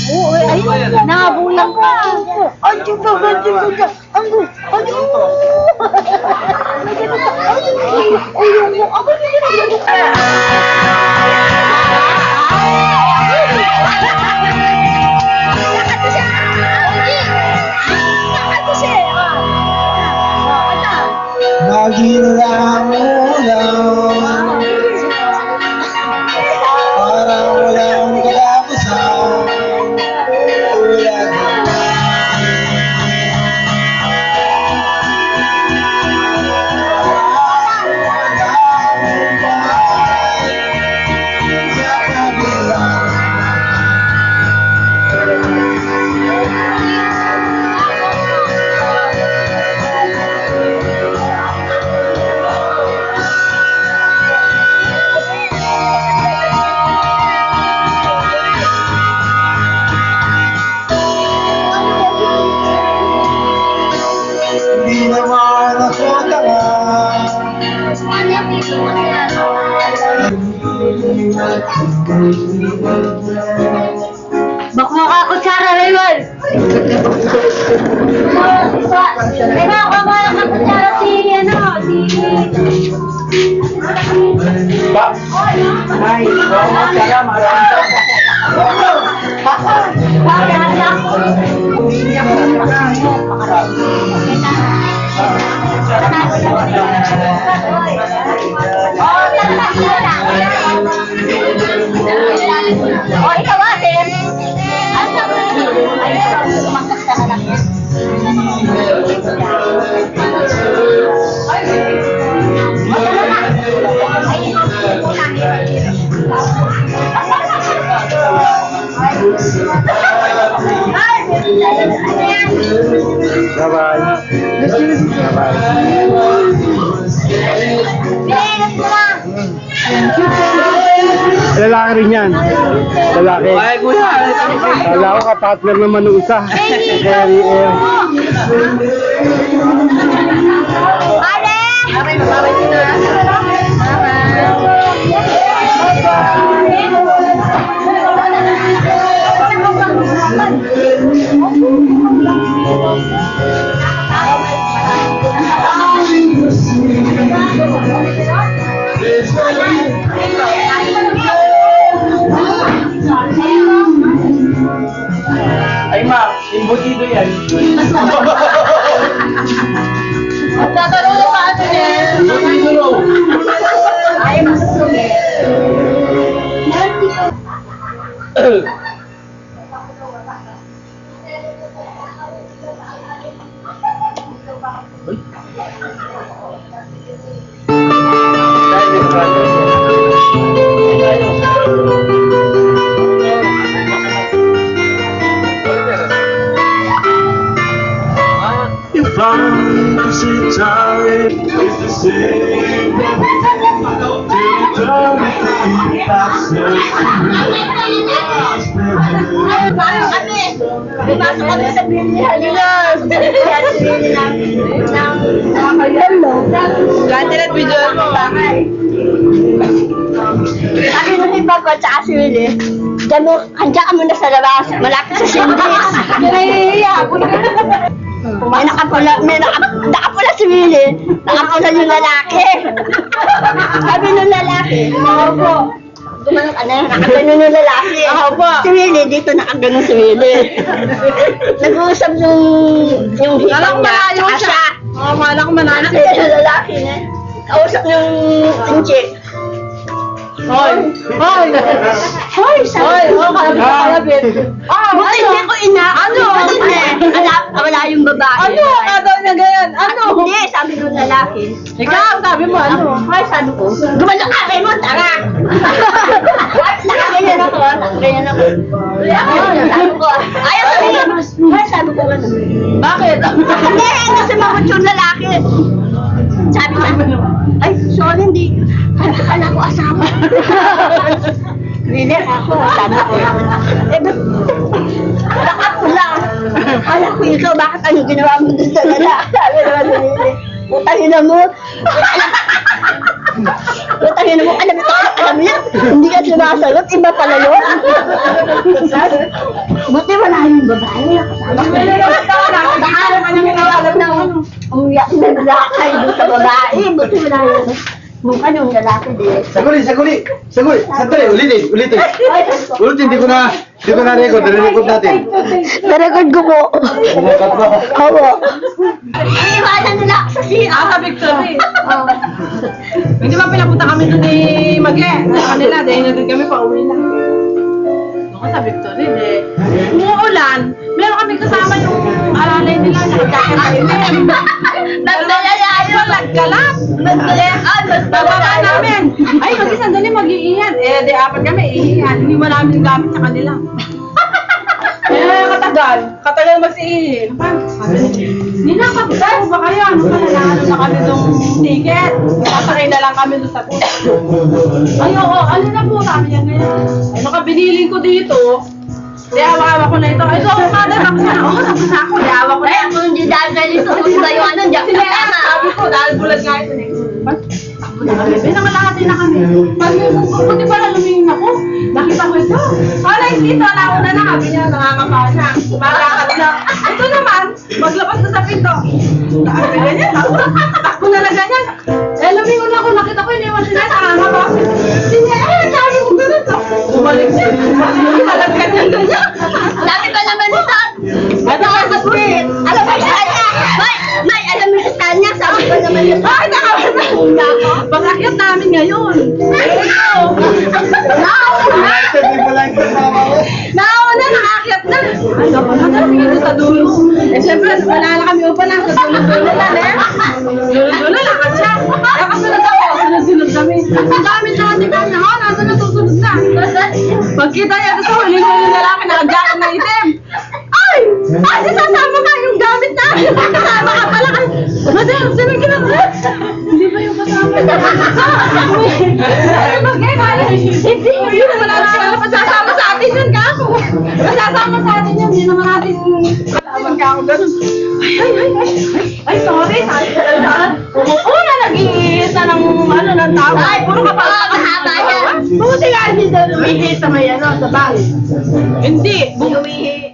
Oo, ayun. Nabulang ka. Ay, diba, diba. Ang Nagilang ulang, parang walang kalabasan, tulad ng sa kabilang. Hindi naman ako tanga. baka makakutsara na yun. Ay, makakutsara si, Ba? Ay, kaya marami. Oh, ikaw atin. Ay, umakas ka na lang yan. Bye-bye. Bye-bye. Lalaki rin yan. Lalaki. Ay, kuya. Kala ko ka-partner naman ng isa. Very air. Ay, ma, imbutido yan. Magkakaroon ka ano yan? Imbutido raw. Ay, masusunod. If I'm to sit tired, it's the same. Till eternity passes. Pumasok kami sa bilihan nila. Kaya sa bilihan ng hello. Gatilat video mo bakay. Sabi nung iba ko at saka si Willie, handa ka muna sa labas, malapit sa sindis. Nahihiya. Nakapula si Willie, nakapula yung lalaki. Sabi nung lalaki, po. Nakaganon yung lalaki. Si Willie, dito nakaganon si Willie. Nag-uusap yung hipag niya, tsaka siya. Akala ko manalo. Nakaganon yung lalaki niya. Kausap yung chick. Hoy! Hoy! Hoy, sabi ko. Kalapit. Buti hindi ko ano? Wala yung babae. Ano? Nagaw na ganyan. Ano? Hindi, sabi nung lalaki. Ikaw, sabi mo ano? Hoy, sabi ko. Gumano ka, mo, tara! Nakaganyan ako. Sabi ko, ayaw sabihin. Hoy, sabi ko ano. Bakit? Hindi, kasi mamut yung lalaki. Sabi ko, ay, sorry, hindi. Akala ko asawa. Hindi, ako, sabi ko. Nakapula. Akala ko ikaw, bakit ano ginawa mo doon sa lalaki? Sabi naman sa Lili. Putangin na mo. Putangin na mo. Alam mo yan. Hindi ka sumasagot. Iba pala yun. Buti wala yung babae. Umiyak na lalaki doon sa babae. Buti wala yung mukha yung lalaki din. Saguli. Sandali, ulitin. Hindi ko na record. Record natin. Na-record ko po. Record mo. Opo. Iiwanan nila ako sa CR. Sa Victory. Hindi ba pinapunta kami doon ni Mage? Sa kanila, dahil na doon kami pa-uwi na. Doon sa Victory, umuulan. Meron kami kasama yung alalay nila. Nakakakainin. Nagdalala yun. Nagkalat. Bababa namin. Ay, sandali mag-iiyan. Di apat kami, iiyan. Hindi mo namin gamit sa kanila. Katagal mag-iihin. Hindi na, kapitay, ba kayo? Ano ka na kami nung ticket? Sasakay na lang kami doon sa bus. Ay, oo, ano na po, sabi niya ngayon. Ano ka, binilin ko dito. Diyawa ko na ito. Ay, so, mother, tapos na. Oo, tapos na ako. Diyawa ko na. Kaya kung hindi dahil ganito, kung ba yung ano, diyan ka tama. Sabi ko, dahil bulag nga ito. May nangalahati na kami. Pag yung buti pala lumingin ako, nakita ko ito. Wala yung dito, nauna na kami niya, nangangapa na. Malakad na. Ito naman, maglabas na sa pinto. Sabi ganyan, takbo na lang ganyan. Lumingon ako, nakita ko iniwan sila, nangangapa. Sinya, sabi ko ganito. Bumalik siya. Talagang ganyan. Dami pa naman ito. Ito ka sa street. Alam mo sa kanya. May, alam mo sa kanya. Sabi ko naman yun. Ay, nakakasakunda ako. Pag-akyat namin ngayon. Nauna, nakaakyat na. Ay, naku, nakarating sa dulo. Eh, syempre, wala na kami upa lang. Sa dulo-dulo na, dulo-dulo, lakad siya. Nakasunod ako, sunod-sunod kami. Ang dami natin kami. Ako, nasa natusunod na. Pagkita niya, gusto ko, yung lalaki, nakajakot na itim. Ay! Ay, sasama ka yung gamit namin. Kasama ka pala. Madam, sabi ka na. Hindi ba yung kasama? Ay, magkakala. Hindi, yun naman natin. Masasama sa atin yun, kako. Masasama sa atin yun. Hindi naman natin. Kako, ganun. Ay, sorry. Oo na, nag-iisa ng tao. Ay, puro ka pa. Mahaba yan. Buti nga hindi doon umihi sa may sa bahay. Hindi. Umihi